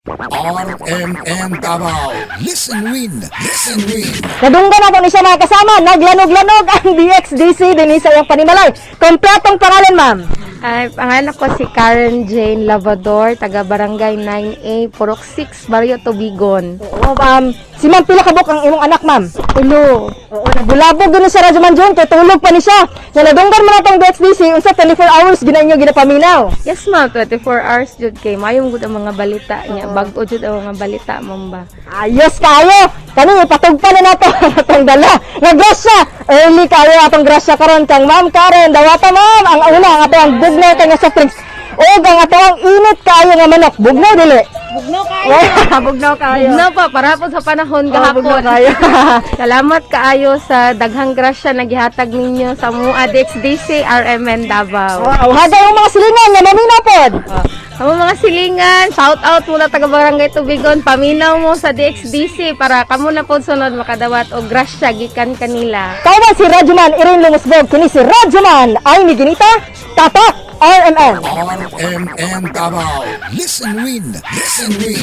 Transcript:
RMN Davao. Listen win. Listen win. Nadunggan na po ni siya mga kasama. Naglanog-lanog ang DXDC din sa iyong panimalay. Kompletong pangalan, ma'am. Ay, pangalan ko si Karen Jane Lavador, taga Barangay 9A, Purok 6, Barrio Tubigon. Oo, ma'am. Si ma'am pila kabuk ang imong anak, ma'am. Ulo. Oo, nabulabog doon sa Radyo Manjon, kay tulog pa ni siya. Na nadunggan mo na itong DXDC, unsa 24 hours ginainyo ginapaminaw. Yes, ma'am, 24 hours jud kay mayong gud ang mga balita niya. Bag-o jud ang mga balita, ma'am ba. Ayos kayo! Kani, ipatugpa na nato atong dala. Nag-grasya! Early kayo atong grasya karon kang Ma'am Karen. Dawata, ma'am! Ang una, ang atong bugnaw kay nga soft drinks. O, ang atong init kayo nga manok. Bugnaw, dili? Bugnaw kayo. Bugnaw kayo. Bugnaw pa, para po sa panahon Bugnaw gahapon. kayo. Salamat kaayo sa daghang grasya na gihatag ninyo sa MUA DXDC RMN Davao. Wow, hada yung mga silingan nga mamina pod. Sa mga silingan, shout out muna taga Barangay Tubigon, paminaw mo sa DXDC para kamo na po sunod makadawat og grasya gikan kanila. Kawan si Radyoman Irene Lumusbog. Kini si Radyoman ay ni Ginita Tatak RMN. RMN Davao. Listen win. Listen win.